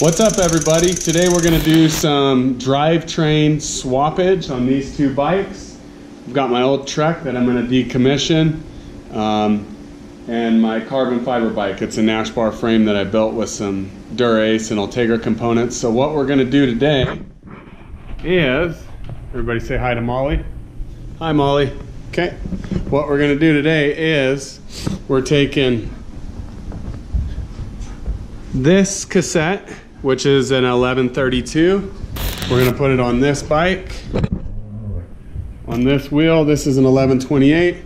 What's up, everybody? Today we're going to do some drivetrain swappage on these two bikes. I've got my old truck that I'm going to decommission and my carbon fiber bike. It's a Nash bar frame that I built with some Derailleur and Ultegra components. So what we're going to do today is, everybody say hi to Molly. Hi, Molly. Okay. What we're going to do today is we're taking this cassette, which is an 1132. We're going to put it on this bike, on this wheel. This is an 1128.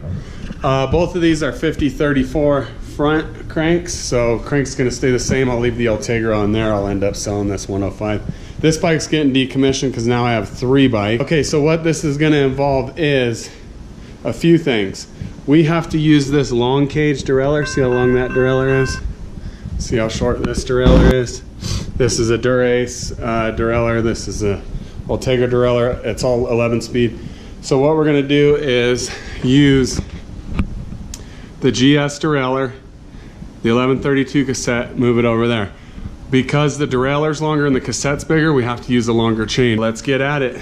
Both of these are 5034 front cranks, so crank's going to stay the same. I'll leave the Ultegra on there. I'll end up selling this 105. This bike's getting decommissioned because now I have 3 bikes. Okay, so what this is going to involve is a few things. We have to use this long cage derailleur. See how long that derailleur is? See how short this derailleur is? This is a Derailleur derailleur. This is a Ultegra derailleur. It's all 11 speed. So what we're going to do is use the GS derailleur, the 1132 cassette, move it over there. Because the derailleur's longer and the cassette's bigger, we have to use a longer chain. Let's get at it.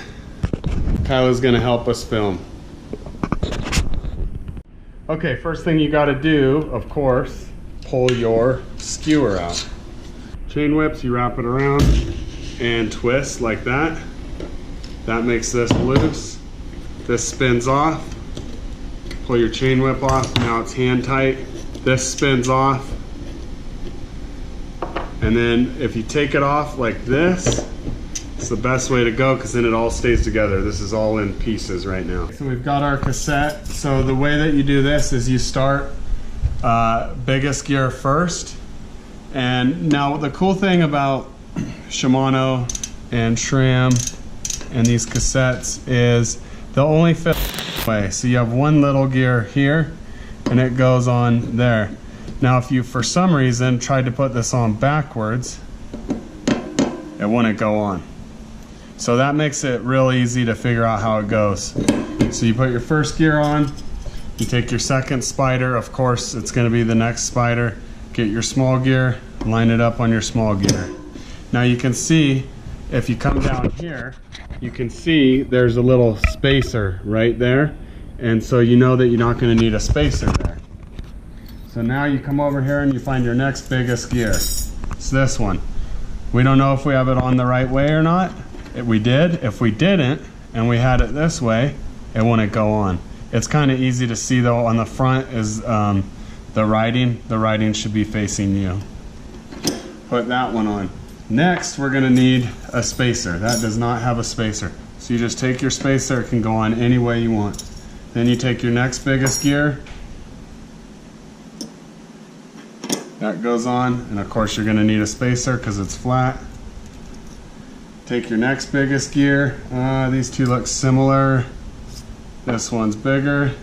Kyla's going to help us film. Okay, first thing you got to do, of course, pull your skewer out. Chain whips, you wrap it around and twist like that. That makes this loose. This spins off. Pull your chain whip off. Now it's hand tight. This spins off. And then if you take it off like this, it's the best way to go because then it all stays together. This is all in pieces right now. So we've got our cassette. So the way that you do this is you start biggest gear first. And now the cool thing about Shimano and SRAM and these cassettes is they'll only fit way. So you have one little gear here and it goes on there. Now if you for some reason tried to put this on backwards, it wouldn't go on. So that makes it real easy to figure out how it goes. So you put your first gear on, you take your second spider, of course it's going to be the next spider. Get your small gear, line it up on your small gear. Now you can see, if you come down here, you can see there's a little spacer right there. And so you know that you're not going to need a spacer there. So now you come over here and you find your next biggest gear. It's this one. We don't know if we have it on the right way or not. If we did, if we didn't, and we had it this way, it wouldn't go on. It's kind of easy to see though. On the front is the writing should be facing you. Put that one on. Next, we're going to need a spacer. That does not have a spacer. So you just take your spacer, it can go on any way you want. Then you take your next biggest gear. That goes on, and of course you're going to need a spacer because it's flat. Take your next biggest gear. These two look similar. This one's bigger.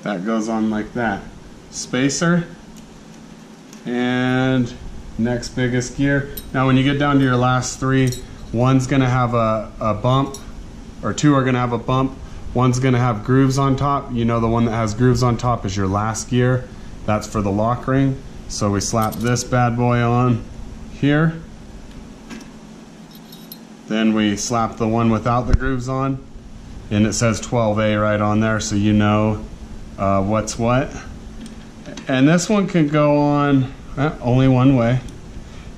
That goes on like that. Spacer and next biggest gear. Now when you get down to your last 3, one's gonna have a bump, or 2 are gonna have a bump. One's gonna have grooves on top. You know the one that has grooves on top is your last gear. That's for the lock ring. So we slap this bad boy on here. Then we slap the one without the grooves on, and it says 12A right on there, so you know what's what. And this one can go on only one way,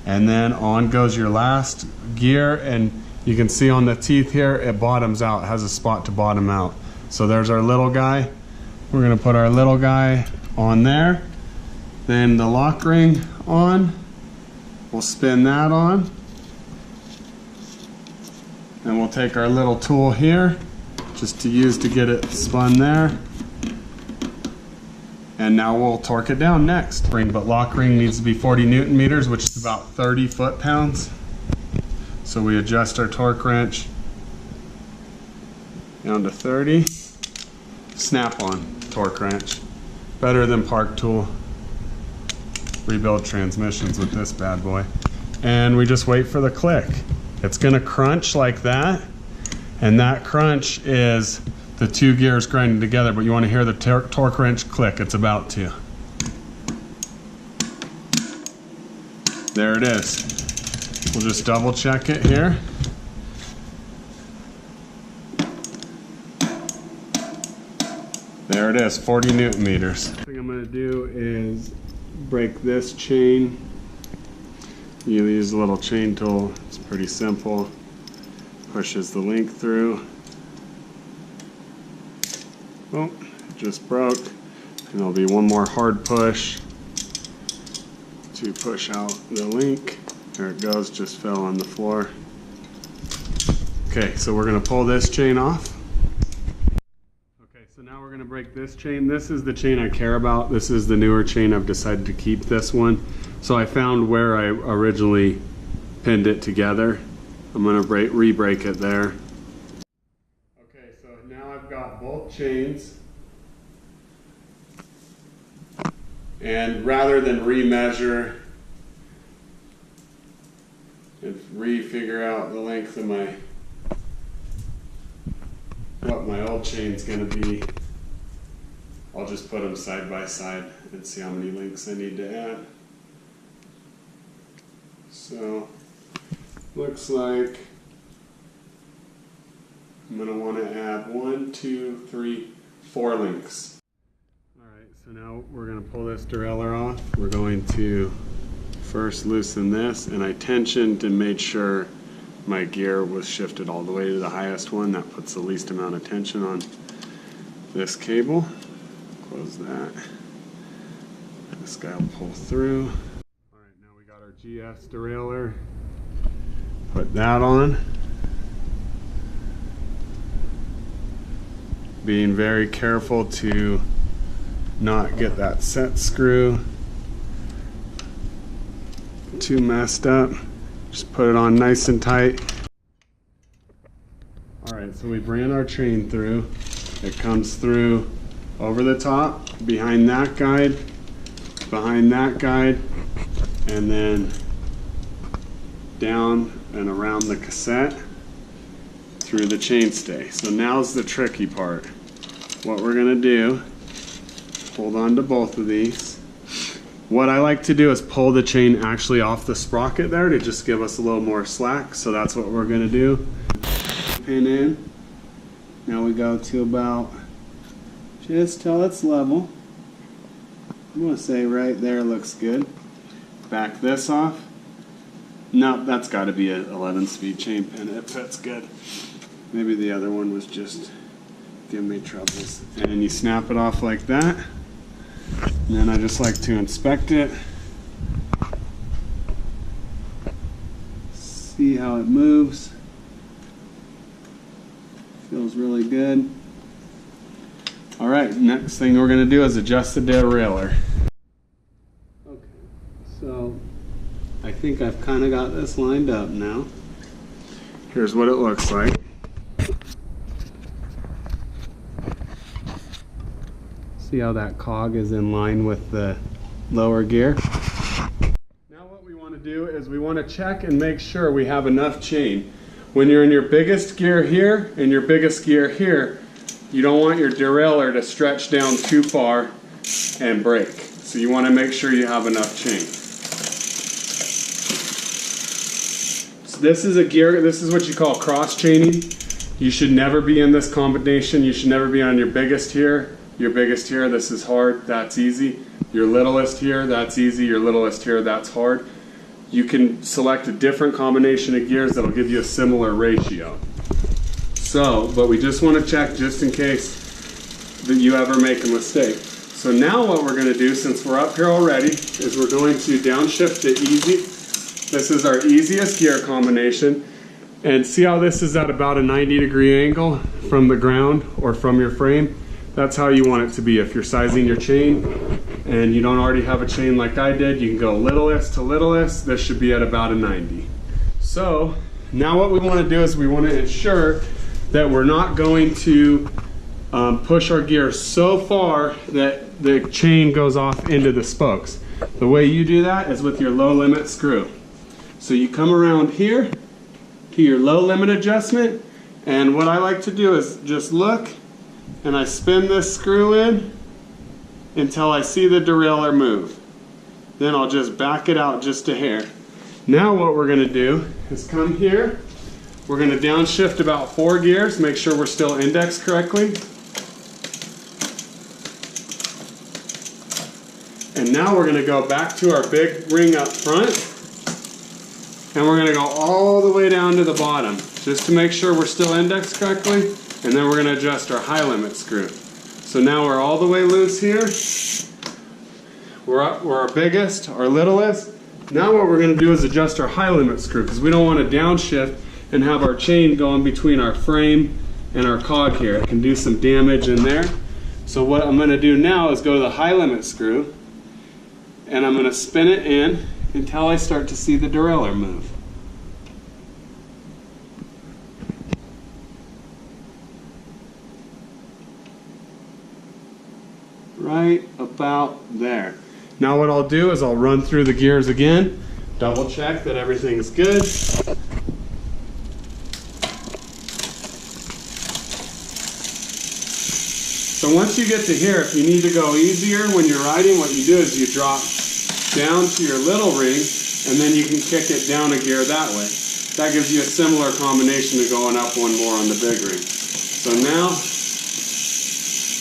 and then on goes your last gear, and you can see on the teeth here it bottoms out, it has a spot to bottom out. So there's our little guy. We're going to put our little guy on there, then the lock ring on, we'll spin that on, and we'll take our little tool here just to use to get it spun there. And now we'll torque it down next. But lock ring needs to be 40 Newton meters, which is about 30 foot-pounds. So we adjust our torque wrench down to 30. Snap-on torque wrench. Better than Park Tool. Rebuild transmissions with this bad boy. And we just wait for the click. It's gonna crunch like that. And that crunch is the 2 gears grinding together, but you want to hear the torque wrench click. It's about to. There it is. We'll just double check it here. There it is, 40 Newton meters. The thing I'm going to do is break this chain. You use a little chain tool. It's pretty simple. Pushes the link through. Oh, it just broke. And there'll be one more hard push to push out the link. There it goes, just fell on the floor. Okay, so we're going to pull this chain off. Okay, so now we're going to break this chain. This is the chain I care about. This is the newer chain. I've decided to keep this one. So I found where I originally pinned it together. I'm going to re-break it there. Okay, so now I've got both chains. And rather than re-measure and re-figure out the length of what my old chain's gonna be, I'll just put them side by side and see how many links I need to add. So, looks like I'm gonna wanna add 1, 2, 3, 4 links. Alright, so now we're gonna pull this derailleur off. We're going to first loosen this, and I tensioned and made sure my gear was shifted all the way to the highest one. That puts the least amount of tension on this cable. Close that. This guy will pull through. Alright, now we got our GS derailleur. Put that on. Being very careful to not get that set screw too messed up. Just put it on nice and tight. Alright, so we ran our chain through. It comes through over the top, behind that guide, and then down and around the cassette through the chainstay. So now's the tricky part. What we're going to do, hold on to both of these. What I like to do is pull the chain actually off the sprocket there to just give us a little more slack. So that's what we're going to do. Pin in. Now we go to about, just till it's level. I'm going to say right there looks good. Back this off. No, that's got to be an 11-speed chain pin. It fits good. Maybe the other one was just giving me troubles. And you snap it off like that. And then I just like to inspect it. See how it moves. Feels really good. Alright, next thing we're going to do is adjust the derailleur. Okay, so I think I've kind of got this lined up now. Here's what it looks like. See how that cog is in line with the lower gear? Now what we want to do is we want to check and make sure we have enough chain. When you're in your biggest gear here and your biggest gear here, you don't want your derailleur to stretch down too far and break. So you want to make sure you have enough chain. So this is a gear, this is what you call cross chaining. You should never be in this combination. You should never be on your biggest here. Your biggest here, this is hard, that's easy. Your littlest here, that's easy. Your littlest here, that's hard. You can select a different combination of gears that'll give you a similar ratio. So, but we just want to check just in case that you ever make a mistake. So now what we're going to do, since we're up here already, is we're going to downshift to easy. This is our easiest gear combination. And see how this is at about a 90-degree angle from the ground or from your frame? That's how you want it to be. If you're sizing your chain and you don't already have a chain like I did, you can go littlest to littlest. This should be at about a 90. So now what we want to do is we want to ensure that we're not going to push our gear so far that the chain goes off into the spokes. The way you do that is with your low limit screw. So you come around here to your low limit adjustment, and what I like to do is just look and I spin this screw in until I see the derailleur move. Then I'll just back it out just a hair. Now what we're going to do is come here. We're going to downshift about 4 gears, make sure we're still indexed correctly. And now we're going to go back to our big ring up front, and we're going to go all the way down to the bottom just to make sure we're still indexed correctly, and then we're going to adjust our high limit screw. So now we're all the way loose here. We're our biggest, our littlest. Now what we're going to do is adjust our high limit screw, because we don't want to downshift and have our chain going between our frame and our cog here. It can do some damage in there. So what I'm going to do now is go to the high limit screw, and I'm going to spin it in until I start to see the derailleur move. Right about there. Now what I'll do is I'll run through the gears again, double check that everything's good. So once you get to here, if you need to go easier when you're riding, what you do is you drop down to your little ring, and then you can kick it down a gear that way. That gives you a similar combination to going up one more on the big ring. So now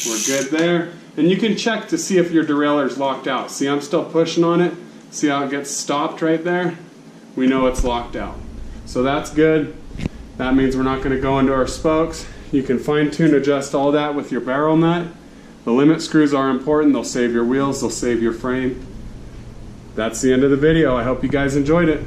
we're good there. And you can check to see if your derailleur's locked out. See, I'm still pushing on it. See how it gets stopped right there? We know it's locked out. So that's good. That means we're not going to go into our spokes. You can fine-tune, adjust all that with your barrel nut. The limit screws are important. They'll save your wheels, they'll save your frame. That's the end of the video. I hope you guys enjoyed it.